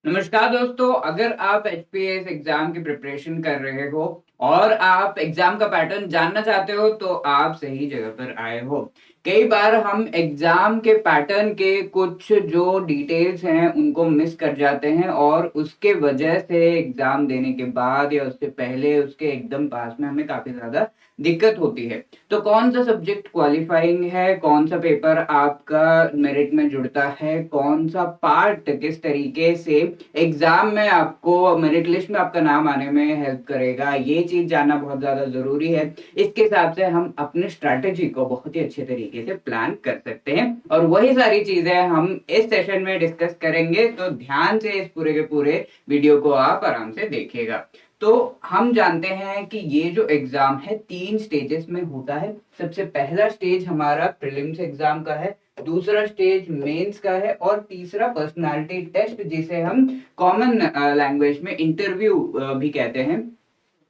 नमस्कार दोस्तों, अगर आप एचपीएस एग्जाम की प्रिपरेशन कर रहे हो और आप एग्जाम का पैटर्न जानना चाहते हो तो आप सही जगह पर आए हो। कई बार हम एग्जाम के पैटर्न के कुछ जो डिटेल्स हैं उनको मिस कर जाते हैं और उसके वजह से एग्जाम देने के बाद या उससे पहले उसके एकदम पास में हमें काफी ज्यादा दिक्कत होती है। तो कौन सा सब्जेक्ट क्वालिफाइंग है, कौन सा पेपर आपका मेरिट में जुड़ता है, कौन सा पार्ट किस तरीके से एग्जाम में आपको मेरिट लिस्ट में आपका नाम आने में हेल्प करेगा, ये चीज जानना बहुत ज्यादा जरूरी है। इसके हिसाब से हम अपने स्ट्रैटेजी को बहुत ही अच्छे तरीके से प्लान कर सकते हैं और वही सारी चीजें हम इस सेशन में डिस्कस करेंगे। तो ध्यान से इस पूरे के पूरे वीडियो को आप आराम से देखिएगा। तो हम जानते हैं कि ये जो एग्जाम है 3 स्टेजेस में होता है। सबसे पहला स्टेज हमारा प्रीलिम्स एग्जाम का है, दूसरा स्टेज मेंस का है और तीसरा पर्सनालिटी टेस्ट जिसे हम कॉमन लैंग्वेज में इंटरव्यू भी कहते हैं,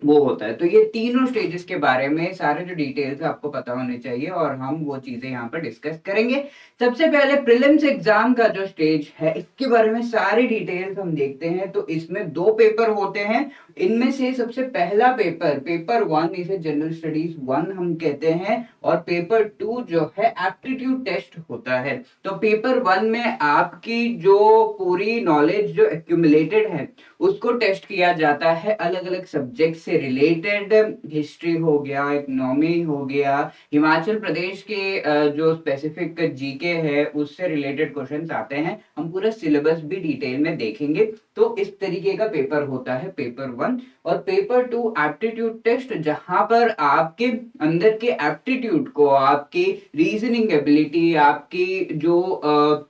वो होता है। तो ये तीनों स्टेजेस के बारे में सारे जो डिटेल्स आपको पता होने चाहिए और हम वो चीजें यहाँ पर डिस्कस करेंगे। सबसे पहले प्रीलिम्स एग्जाम का जो स्टेज है इसके बारे में सारी डिटेल्स हम देखते हैं। तो इसमें 2 पेपर होते हैं। इनमें से सबसे पहला पेपर, पेपर 1, इसे जनरल स्टडीज 1 हम कहते हैं और पेपर 2 जो है एप्टीट्यूड टेस्ट होता है। तो पेपर 1 में आपकी जो पूरी नॉलेज जो एक्यूमुलेटेड है उसको टेस्ट किया जाता है अलग अलग सब्जेक्ट से रिलेटेड। हिस्ट्री हो गया, इकोनॉमी हो गया, हिमाचल प्रदेश के जो स्पेसिफिक जीके है उससे रिलेटेड क्वेश्चंस आते हैं। हम पूरा सिलेबस भी डिटेल में देखेंगे। तो इस तरीके का पेपर होता है पेपर 1। और पेपर 2 एप्टीट्यूड टेस्ट, जहां पर आपके अंदर के एप्टीट्यूड को, आपकी रीजनिंग एबिलिटी, आपकी जो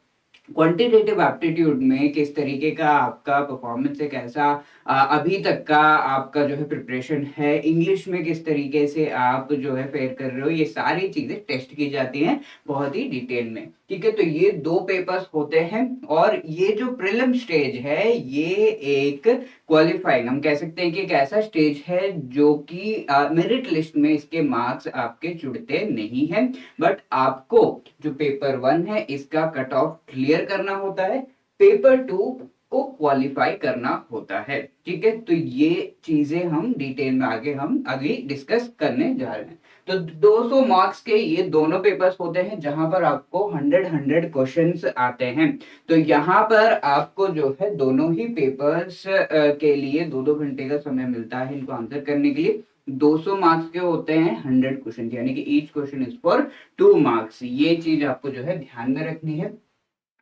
क्वांटिटेटिव एप्टीट्यूड में किस तरीके का आपका परफॉर्मेंस है, कैसा अभी तक का आपका जो है प्रिपरेशन है, इंग्लिश में किस तरीके से आप जो है फेयर कर रहे हो, ये सारी चीजें टेस्ट की जाती हैं बहुत ही डिटेल में। ठीक है, तो ये 2 पेपर्स होते हैं और ये जो प्रीलिम स्टेज है ये एक क्वालिफाइंग, हम कह सकते हैं कि एक ऐसा स्टेज है जो कि मेरिट लिस्ट में इसके मार्क्स आपके जुड़ते नहीं है। बट आपको जो पेपर 1 है इसका कट ऑफ क्लियर करना होता है, पेपर 2 को क्वालिफाई करना होता है। ठीक है, तो ये चीजें हम डिटेल में हम आगे डिस्कस करने जा रहे हैं। तो 200 मार्क्स के ये दोनों पेपर्स होते हैं जहां पर आपको 100 क्वेश्चंस आते हैं। तो यहाँ पर आपको जो है दोनों ही पेपर्स के लिए 2-2 घंटे का समय मिलता है इनको आंसर करने के लिए। 200 मार्क्स के होते हैं 100 क्वेश्चन, यानी कि each question is for 2 marks. ये चीज आपको जो है ध्यान में रखनी है।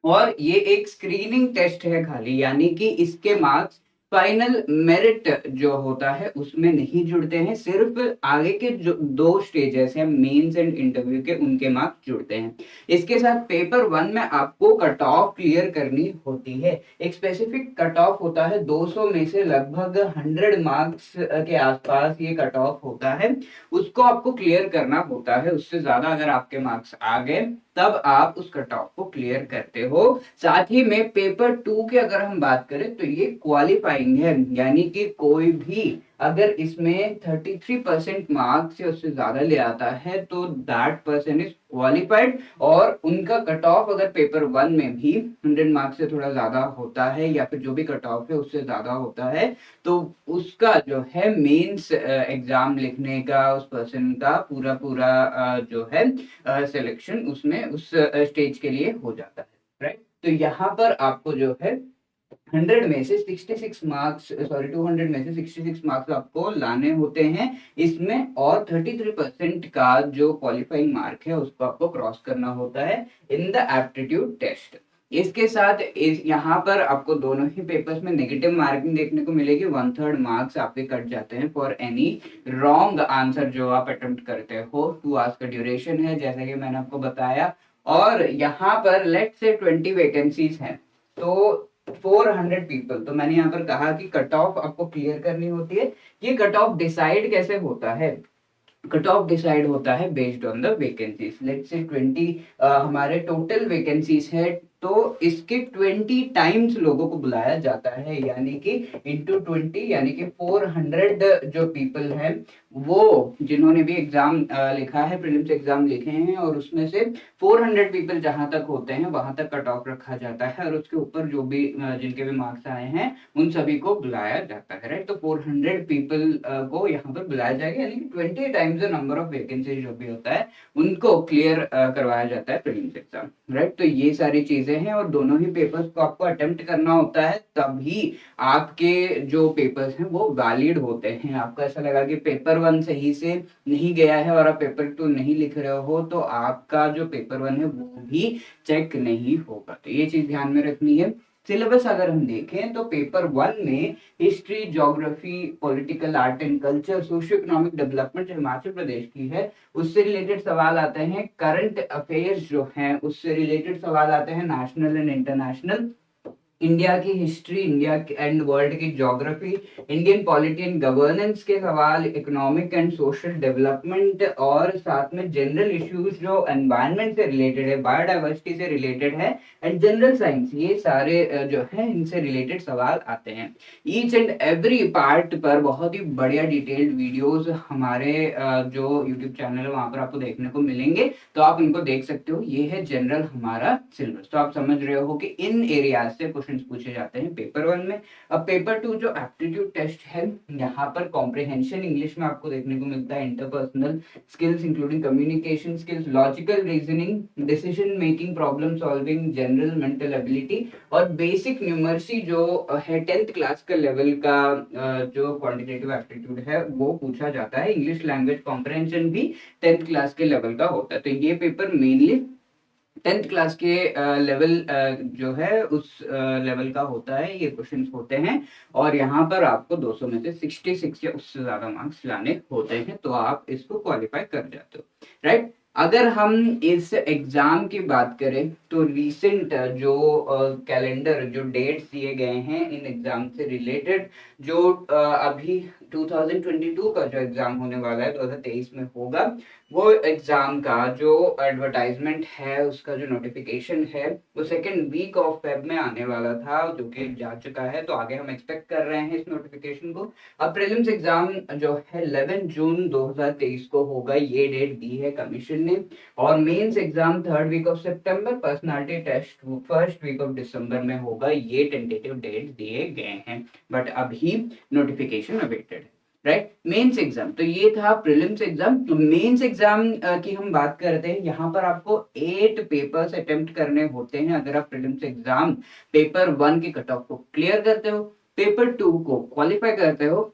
और ये एक स्क्रीनिंग टेस्ट है खाली, यानी कि इसके मार्क्स फाइनल मेरिट जो होता है उसमें नहीं जुड़ते हैं। सिर्फ आगे के जो 2 स्टेजेस हैं मेंस एंड इंटरव्यू के, उनके मार्क्स जुड़ते हैं। इसके साथ पेपर 1 में आपको कट ऑफ क्लियर करनी होती है। एक स्पेसिफिक कट ऑफ होता है, 200 में से लगभग 100 मार्क्स के आसपास ये कट ऑफ होता है, उसको आपको क्लियर करना होता है। उससे ज्यादा अगर आपके मार्क्स आ गए तब आप उस कट ऑफ को क्लियर करते हो। साथ ही में पेपर 2 की अगर हम बात करें तो ये क्वालिफाइंग है, यानी कि कोई भी अगर इसमें 33% मार्क्स या उससे ज्यादा ले आता है तो दैट पर्सन इज क्वालिफाइड। और उनका कट ऑफ अगर पेपर 1 में भी 100 मार्क्स से थोड़ा ज्यादा होता है या फिर जो भी कट ऑफ है उससे ज्यादा होता है तो उसका जो है मेंस एग्जाम लिखने का उस पर्सन का पूरा पूरा जो है सिलेक्शन उसमें उस स्टेज के लिए हो जाता है। राइट, तो यहाँ पर आपको जो है 100 में से 66 मार्क्स, सॉरी 200 में से 66 मार्क्स आपको लाने होते हैं इसमें। और 33% का जो क्वालिफाइंग मार्क है उसको आपको क्रॉस करना होता है इन द एप्टीट्यूड टेस्ट। इसके साथ यहाँ पर आपको दोनों ही पेपर्स में नेगेटिव मार्किंग देखने को मिलेगी। 1/3 मार्क्स आपके कट जाते हैं फॉर एनी रॉन्ग आंसर जो आप अटेम्प्ट करते हो। 2 आवर्स का ड्यूरेशन है जैसा कि मैंने आपको बताया। और यहाँ पर लेट से 20 वैकेंसीज हैं तो 400 पीपल, तो मैंने यहाँ पर कहा कि कट ऑफ आपको क्लियर करनी होती है। ये कट ऑफ डिसाइड कैसे होता है? कट ऑफ डिसाइड होता है based on the vacancies. Let's say 20 हमारे टोटल वैकेंसीज है तो इसके 20 टाइम्स लोगों को बुलाया जाता है, यानी कि इंटू 20, यानी कि 400 जो पीपल हैं वो जिन्होंने भी एग्जाम लिखा है, प्रीलिम्स एग्जाम लिखे हैं, और उसमें से 400 पीपल जहां तक होते हैं वहां तक कट ऑफ रखा जाता है, और उसके ऊपर जो भी जिनके भी मार्क्स आए हैं उन सभी को बुलाया जाता है, राइट। तो 400 पीपल को यहाँ पर बुलाया जाएगा, यानी कि 20 times the number of vacancy जो भी होता है उनको क्लियर करवाया जाता है प्रीलिम्स एग्जाम, राइट। तो ये सारी चीजें हैं, और दोनों ही पेपर्स को आपको अटेम्प्ट करना होता है, तभी आपके जो पेपर्स हैं वो वैलिड होते हैं। आपको ऐसा लगा कि पेपर 1 सही से नहीं गया है और आप पेपर 2 नहीं लिख रहे हो, तो आपका जो पेपर 1 है वो भी चेक नहीं होगा। तो ये चीज ध्यान में रखनी है। सिलेबस अगर हम देखें तो पेपर 1 में history, geography, political, art and culture, socio economic development जो हिमाचल प्रदेश की है उससे रिलेटेड सवाल आते हैं। करंट अफेयर्स जो हैं उससे रिलेटेड सवाल आते हैं, नेशनल एंड इंटरनेशनल। इंडिया की हिस्ट्री, इंडिया एंड वर्ल्ड की geography, Indian polity and governance के सवाल, इकोनॉमिक एंड सोशल डेवलपमेंट, और साथ में जनरल इश्यूज जो एनवायरनमेंट से रिलेटेड है, बायोडाइवर्सिटी से रिलेटेड है, एंड जनरल साइंस, ये सारे जो है इनसे रिलेटेड सवाल आते हैं। ईच एंड एवरी पार्ट पर बहुत ही बढ़िया डिटेल्ड वीडियोस हमारे जो यूट्यूब चैनल है वहां पर आपको देखने को मिलेंगे, तो आप इनको देख सकते हो। ये है जनरल हमारा सिलेबस। तो आप समझ रहे हो कि इन एरियाज से क्वेश्चंस पूछे जाते हैं पेपर 1 में। अब पेपर 2 जो एप्टीट्यूड टेस्ट है, यहाँ पर कॉम्प्रिहेंशन इंग्लिश में आपको देखने को मिलता है, interpersonal skills including communication skills, logical reasoning, decision making, problem solving, general mental ability, और बेसिक न्यूमर्सी जो है 10th क्लास का लेवल का जो क्वांटिटेटिव एप्टीट्यूड है वो पूछा जाता है। इंग्लिश लैंग्वेज कॉम्प्रिहेंशन भी 10th क्लास के लेवल का होता है। तो ये पेपर मेनली 10th क्लास के लेवल जो है उस लेवल का होता है, ये क्वेश्चंस होते हैं, और यहाँ पर आपको 200 में से 66 या उससे ज्यादा मार्क्स लाने होते हैं, तो आप इसको क्वालिफाई कर जाते हो, राइट। अगर हम इस एग्जाम की बात करें तो रिसेंट जो कैलेंडर, जो डेट्स दिए गए हैं इन एग्जाम से रिलेटेड, जो अभी 2022 का जो एग्जाम होने वाला है, 2023 में होगा, वो एग्जाम का जो एडवर्टाइजमेंट है, उसका जो नोटिफिकेशन है, वो सेकेंड वीक ऑफ फेब में आने वाला था, जो कि जा चुका है। तो आगे हम एक्सपेक्ट कर रहे हैं इस नोटिफिकेशन को। अब प्रीलिम्स एग्जाम जो है 11 जून 2023 को होगा, ये डेट दी है कमीशन ने, और mains exam 3rd week of सितंबर, personality test 1st week of दिसंबर में होगा। ये टेंटेटिव डेट दिए गए हैं, बट अभी नोटिफिकेशन अवेटेड है, राइट। मेंस एग्जाम, तो ये था प्रीलिम्स एग्जाम। तो मेंस एग्जाम की हम बात करते हैं, यहाँ पर आपको 8 पेपर्स अटेम्प्ट करने होते हैं। अगर आप प्रीलिम्स एग्जाम पेपर 1 के कट ऑफ को क्लियर करते हो, पेपर 2 को क्वालिफाई करते हो,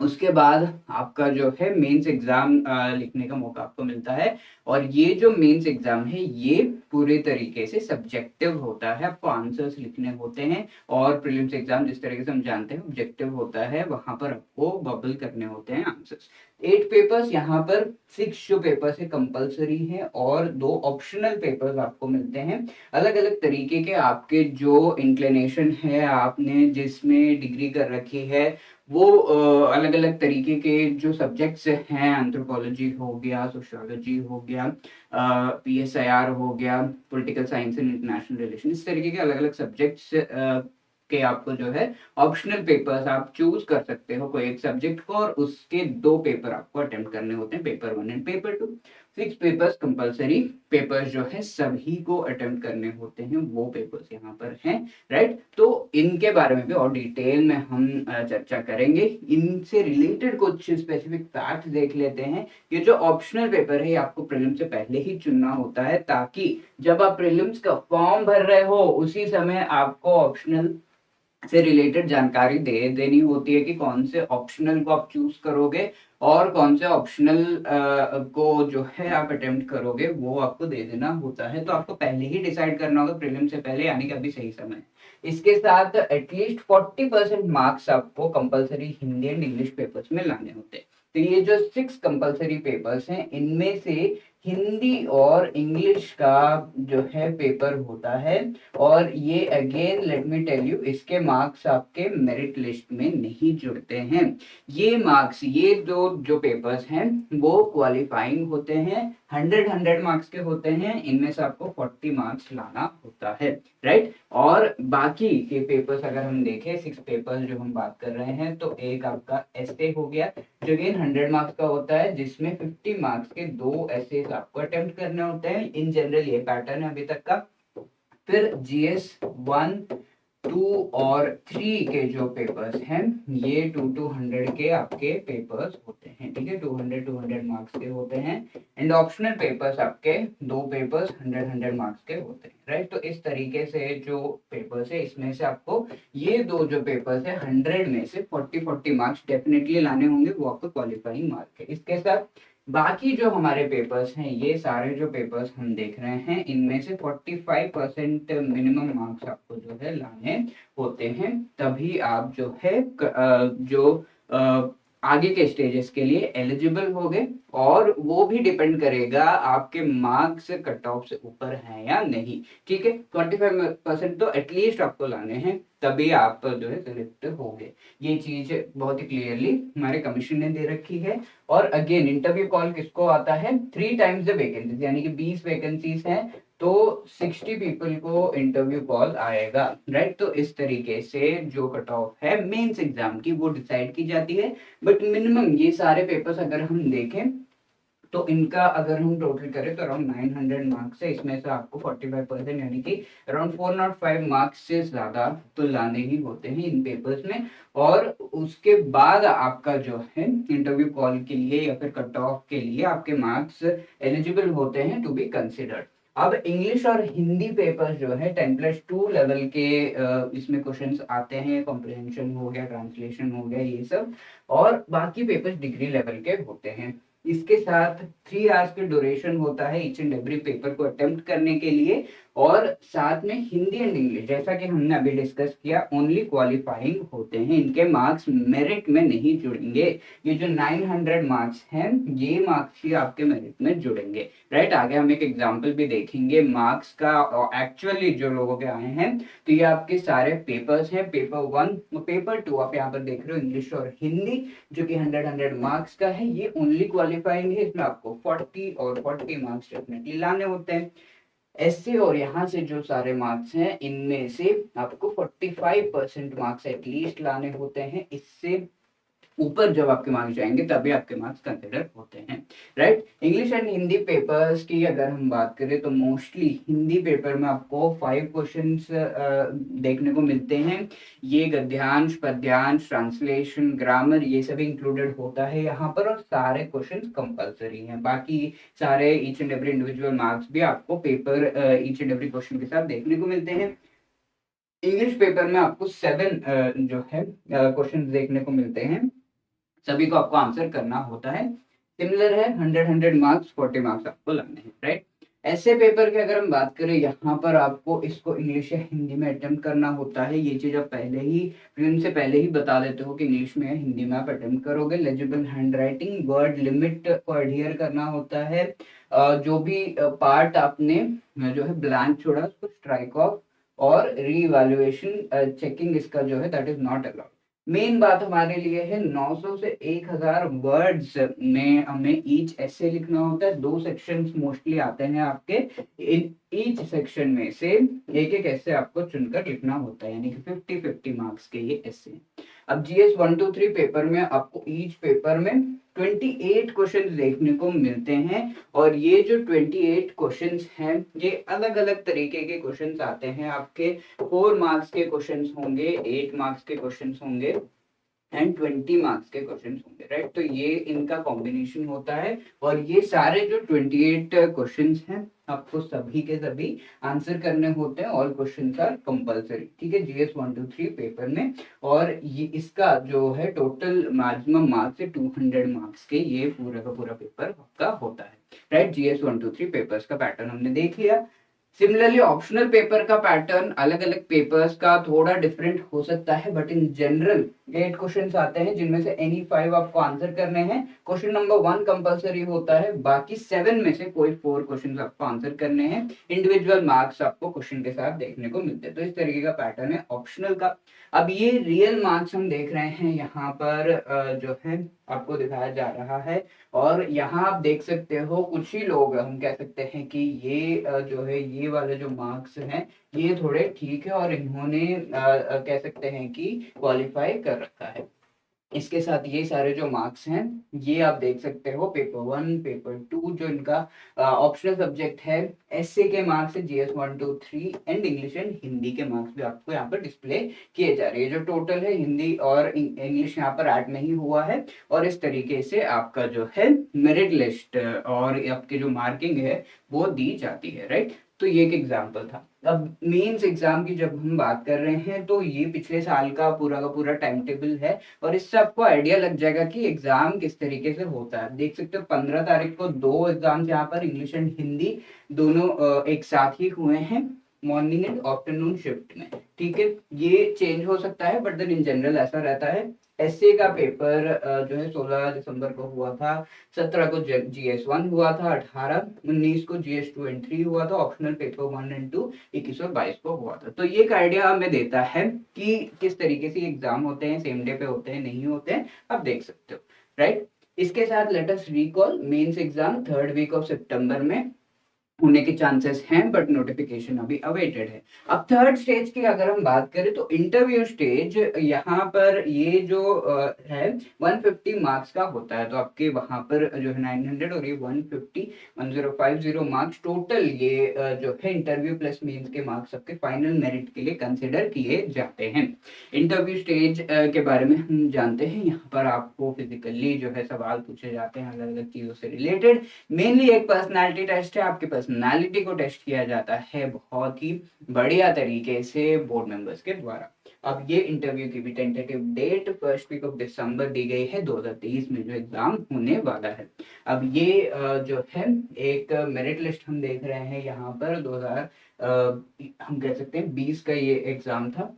उसके बाद आपका जो है मेंस एग्जाम लिखने का मौका आपको मिलता है। और ये जो मेंस एग्जाम है ये पूरे तरीके से सब्जेक्टिव होता है, आपको आंसर्स लिखने होते हैं, और प्रीलिम्स एग्जाम जिस तरीके से हम जानते हैं ऑब्जेक्टिव होता है, वहां पर आपको बबल करने होते हैं आंसर्स। 8 पेपर्स, यहाँ पर 6 जो पेपर्स है कंपलसरी है, और 2 ऑप्शनल पेपर्स आपको मिलते हैं। अलग अलग तरीके के आपके जो इंक्लिनेशन है, आपने जिसमें डिग्री कर रखी है, वो अलग अलग तरीके के जो सब्जेक्ट्स हैं, एंथ्रोपोलॉजी हो गया, सोशियोलॉजी हो गया, PSIR हो गया, political science and international relation, इस तरीके के अलग अलग सब्जेक्ट्स के आपको जो है ऑप्शनल पेपर्स आप चूज कर सकते हो कोई एक सब्जेक्ट को, और उसके 2 पेपर आपको अटेम्प्ट करने होते हैं, paper 1 and paper 2। 6 papers compulsory papers जो है सभी को अटेम्प्ट करने होते हैं, वो पेपर्स यहाँ पर हैं, राइट। तो इनके बारे में भी और डिटेल में हम चर्चा करेंगे। इनसे रिलेटेड कुछ स्पेसिफिक फैक्ट्स देख लेते हैं। ये जो ऑप्शनल पेपर है ये आपको प्रीलिम्स से पहले ही चुनना होता है, ताकि जब आप प्रीलिम्स का फॉर्म भर रहे हो उसी समय आपको ऑप्शनल से रिलेटेड जानकारी दे देनी होती है कि कौन से ऑप्शनल को आप चूज करोगे और कौन से ऑप्शनल को जो है आप अटेम्प्ट करोगे, वो आपको दे देना होता है। तो आपको पहले ही डिसाइड करना होगा प्रीलिम से पहले, यानी कि अभी सही समय है। इसके साथ एटलीस्ट 40% मार्क्स आपको compulsory Hindi and English papers में लाने होते हैं। तो ये जो 6 कंपलसरी पेपर्स हैं, इनमें से हिंदी और इंग्लिश का जो है पेपर होता है, और ये again let me tell you, इसके मार्क्स आपके मेरिट लिस्ट में नहीं जुड़ते हैं। ये मार्क्स, ये जो पेपर्स हैं वो क्वालिफाइंग होते हैं, 100 मार्क्स के होते हैं, इनमें से आपको 40 मार्क्स लाना होता है, राइट। और बाकी के पेपर्स अगर हम देखें, 6 पेपर्स जो हम बात कर रहे हैं, तो एक आपका एस्से हो गया जो अगेन 100 मार्क्स का होता है, जिसमें 50 मार्क्स के 2 एसेस आपको अटेम्प्ट करने होते हैं। इन जनरल ये पैटर्न है अभी तक का। फिर जीएस 1, 2 और 3 के जो पेपर्स हैं, ये 200 के आपके पेपर्स होते हैं, ठीक है। 200 मार्क्स के होते हैं। एंड ऑप्शनल पेपर्स आपके 2 पेपर्स 100 मार्क्स के होते हैं, राइट। तो इस तरीके से जो पेपर्स है, इसमें से आपको ये 2 जो पेपर्स है 100 में से 40 मार्क्स डेफिनेटली लाने होंगे, वो आपको क्वालिफाइंग मार्क है। इसके साथ बाकी जो हमारे पेपर्स हैं, ये सारे जो पेपर्स हम देख रहे हैं, इनमें से 45% मिनिमम मार्क्स आपको जो है लाने होते हैं, तभी आप जो है आगे के स्टेजेस के लिए एलिजिबल होगे। और वो भी डिपेंड करेगा आपके मार्क्स कट ऑफ से ऊपर हैं या नहीं, ठीक है। 25% तो एटलीस्ट आपको लाने हैं, तभी आप जो है सिलेक्ट होंगे। ये चीज बहुत ही क्लियरली हमारे कमीशन ने दे रखी है। और अगेन इंटरव्यू कॉल किसको आता है? 3 टाइम्स द वैकेंसीज, यानी कि 20 वैकेंसीज हैं तो 60 पीपल को इंटरव्यू कॉल आएगा, राइट। तो इस तरीके से जो कट ऑफ है मेंस एग्जाम की वो डिसाइड की जाती है। बट मिनिमम ये सारे पेपर्स अगर हम देखें तो इनका अगर हम टोटल करें तो अराउंड 900 मार्क्स है। इसमें से आपको 45% यानी कि अराउंड 405 मार्क्स से ज्यादा तो लाने ही होते हैं इन पेपर्स में। और उसके बाद आपका जो है इंटरव्यू कॉल के लिए या फिर कट ऑफ के लिए आपके मार्क्स एलिजिबल होते हैं टू बी कंसिडर्ड। अब इंग्लिश और हिंदी पेपर जो है 10+2 लेवल के इसमें क्वेश्चंस आते हैं। कॉम्प्रिहेंशन हो गया, ट्रांसलेशन हो गया, ये सब। और बाकी पेपर्स डिग्री लेवल के होते हैं। इसके साथ 3 आवर्स के ड्यूरेशन होता है ईच एंड एवरी पेपर को अटेम्प्ट करने के लिए। और साथ में हिंदी एंड इंग्लिश, जैसा कि हमने अभी डिस्कस किया, ओनली क्वालिफाइंग होते हैं, इनके मार्क्स मेरिट में नहीं जुड़ेंगे। ये जो 900 मार्क्स हैं, ये मार्क्स ही आपके मेरिट में जुड़ेंगे, राइट। आगे हम एक एग्जाम्पल भी देखेंगे मार्क्स का एक्चुअली जो लोगों के आए हैं। तो ये आपके सारे पेपर्स हैं, पेपर 1 और पेपर 2 आप यहाँ पर देख रहे हो, इंग्लिश और हिंदी, जो कि 100 मार्क्स का है। ये ओनली क्वालिफाइंग है, इसमें आपको 40 और 40 मार्क्स डेफिनेटली लाने होते हैं। ऐसे और यहाँ से जो सारे मार्क्स हैं, इनमें से आपको 45% मार्क्स एटलीस्ट लाने होते हैं। इससे ऊपर जब आपके मार्क्स जाएंगे तभी आपके मार्क्स कंसिडर होते हैं, right. English and Hindi papers की अगर हम बात करें तो मोस्टली हिंदी पेपर में आपको 5 क्वेश्चंस देखने को मिलते हैं। ये गद्यांश, पद्यांश, ट्रांसलेशन, ग्रामर, ये सभी इंक्लूडेड होता है यहाँ पर। और सारे क्वेश्चंस कंपलसरी हैं। बाकी सारे each and every individual marks भी आपको paper each and every question के साथ देखने को मिलते हैं। इंग्लिश पेपर में आपको 7 जो है क्वेश्चन देखने को मिलते हैं, सभी को आपको आंसर करना होता है। सिमिलर है, 100 मार्क्स, 40 मार्क्स आपको लाने हैं, राइट। ऐसे पेपर की अगर हम बात करें, यहाँ पर आपको इसको इंग्लिश या हिंदी में अटेम्प्ट करना होता है। ये चीज आप पहले ही प्रीलिम से पहले ही बता देते हो कि इंग्लिश में या हिंदी में आप अटेम्प्ट करोगे। Legible hand writing, word limit को एडहियर करना होता है। जो भी पार्ट आपने जो है ब्लैंक छोड़ा उसको स्ट्राइक ऑफ। और रीवैल्यूएशन चेकिंग इसका जो है that is not allowed. Main बात हमारे लिए है 900 से 1000 वर्ड्स में हमें ईच ऐसे लिखना होता है। 2 सेक्शंस मोस्टली आते हैं आपके, इन ईच सेक्शन में से एक एक ऐसे आपको चुनकर लिखना होता है, यानी कि 50-50 मार्क्स के ये ऐसे। अब जीएस 1 2 3 पेपर में आपको ईच पेपर में 28 क्वेश्चन देखने को मिलते हैं। और ये जो 28 क्वेश्चंस हैं, ये अलग अलग तरीके के क्वेश्चंस आते हैं आपके। 4 मार्क्स के क्वेश्चंस होंगे, 8 मार्क्स के क्वेश्चंस होंगे एंड 20 मार्क्स के क्वेश्चंस होंगे, राइट। तो ये इनका कॉम्बिनेशन होता है। और ये सारे जो 28 क्वेश्चंस हैं, आपको सभी के सभी आंसर करने होते हैं। ऑल क्वेश्चंस आर कंपलसरी, ठीक है, जीएस 1 2 3 पेपर में। और ये इसका जो है टोटल मैक्सिमम मार्क्स है 200 मार्क्स के, ये पूरा का पूरा पेपर आपका होता है, राइट। जीएस 1 2 3 पेपर्स का पैटर्न हमने देख लिया। सिमिलरली ऑप्शनल पेपर का पैटर्न अलग अलग पेपर्स का थोड़ा डिफरेंट हो सकता है, बट इन जनरल 8 क्वेश्चंस आते हैं, जिनमें से एनी 5 आपको आंसर करने हैं। क्वेश्चन नंबर 1 कंपलसरी होता है, बाकी 7 में से कोई 4 क्वेश्चंस आपको आंसर करने हैं। इंडिविजुअल मार्क्स आपको क्वेश्चन के साथ देखने को मिलते हैं। तो इस तरीके का पैटर्न है ऑप्शनल का। अब ये रियल मार्क्स हम देख रहे हैं यहाँ पर जो है आपको दिखाया जा रहा है। और यहाँ आप देख सकते हो कुछ ही लोग, हम कह सकते हैं कि ये जो है ये वाले जो मार्क्स हैं ये थोड़े ठीक है और इन्होंने कह सकते हैं कि क्वालिफाई कर रखा है। इसके साथ ये सारे जो मार्क्स हैं ये आप देख सकते हो पेपर 1 पेपर 2 जो इनका ऑप्शनल सब्जेक्ट है, एसए के मार्क्स है, GS 1 2 3 and English and Hindi के मार्क्स भी आपको यहाँ पर डिस्प्ले किए जा रहे हैं। जो टोटल है हिंदी और इंग्लिश यहाँ पर ऐड नहीं हुआ है और इस तरीके से आपका जो है मेरिट लिस्ट और आपकी जो मार्किंग है वो दी जाती है, राइट। तो ये एक एग्जाम्पल था। अब मेंस एग्जाम की जब हम बात कर रहे हैं तो ये पिछले साल का पूरा टाइम टेबल है और इससे आपको आइडिया लग जाएगा कि एग्जाम किस तरीके से होता है। देख सकते हो 15 तारीख को 2 एग्जाम यहाँ पर इंग्लिश एंड हिंदी दोनों एक साथ ही हुए हैं, मॉर्निंग एंड आफ्टरनून शिफ्ट में। ठीक है, ये चेंज हो सकता है बट देन इन जनरल ऐसा रहता है। एसए का पेपर जो है 16 दिसंबर को हुआ था, 17 को जीएस 1 हुआ था, 18-19 को जीएस 2 एंड 3 हुआ था, ऑप्शनल पेपर 1 एंड 2 21 और 22 को हुआ था। तो ये एक आइडिया हमें देता है कि किस तरीके से एग्जाम होते हैं, सेम डे पे होते हैं नहीं होते हैं, आप देख सकते हो, राइट। इसके साथ let us recall mains exam 3rd week of सितंबर में होने के चांसेस हैं बट नोटिफिकेशन अभी अवेटेड है। अब थर्ड स्टेज की अगर हम बात करें तो इंटरव्यू स्टेज, यहाँ पर ये जो है 150 मार्क्स का होता है। तो आपके वहां पर जो है 900 और ये 1050 मार्क्स टोटल ये जो है इंटरव्यू प्लस मेंस के मार्क्स आपके फाइनल मेरिट के लिए कंसिडर किए जाते हैं। इंटरव्यू स्टेज के बारे में हम जानते हैं, यहाँ पर आपको फिजिकली जो है सवाल पूछे जाते हैं अलग अलग चीजों से रिलेटेड। मेनली एक पर्सनालिटी टेस्ट है, आपकी पर्सनालिटी को टेस्ट किया जाता है बहुत ही बढ़िया तरीके से बोर्ड मेंबर्स के द्वारा। अब ये इंटरव्यू की भी tentative date 1st week of दिसंबर दी गई है 2023 में जो एग्जाम होने वाला है। अब ये जो है एक मेरिट लिस्ट हम देख रहे हैं यहाँ पर 2000 हम कह सकते हैं 20 का ये एग्जाम था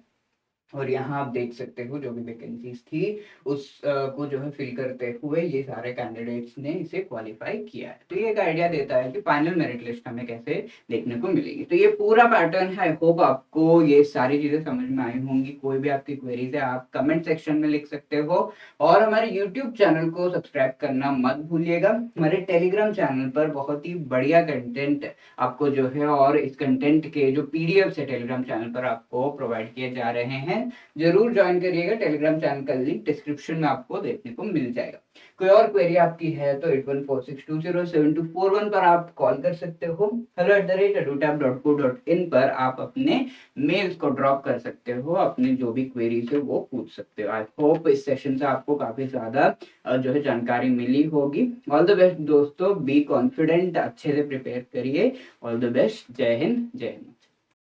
और यहाँ आप देख सकते हो जो भी वैकेंसीज थी उस को जो है फिल करते हुए ये सारे कैंडिडेट्स ने इसे क्वालिफाई किया है। तो ये एक आइडिया देता है कि फाइनल मेरिट लिस्ट हमें कैसे देखने को मिलेगी। तो ये पूरा पैटर्न है। आई होप आपको ये सारी चीजें समझ में आई होंगी। कोई भी आपकी क्वेरीज है आप कमेंट सेक्शन में लिख सकते हो और हमारे यूट्यूब चैनल को सब्सक्राइब करना मत भूलिएगा। हमारे टेलीग्राम चैनल पर बहुत ही बढ़िया कंटेंट आपको जो है और इस कंटेंट के जो पीडीएफ है टेलीग्राम चैनल पर आपको प्रोवाइड किए जा रहे हैं, जरूर ज्वाइन करिएगा। टेलीग्राम चैनल का लिंक डिस्क्रिप्शन में आपको देखने को मिल जाएगा। कोई और क्वेरी आपकी है तो 8146207241 पर आप कॉल कर सकते हो। hello@edutab.co.in पर आप अपने मेल्स को ड्रॉप कर सकते हो, अपने जो भी क्वेरीज है वो पूछ सकते हो। आई होप इस सेशन से आपको काफी ज्यादा जो है जानकारी मिली होगी। ऑल द बेस्ट दोस्तों, बी कॉन्फिडेंट, अच्छे से प्रिपेयर करिए। ऑल द बेस्ट, जय हिंद जय हिंद।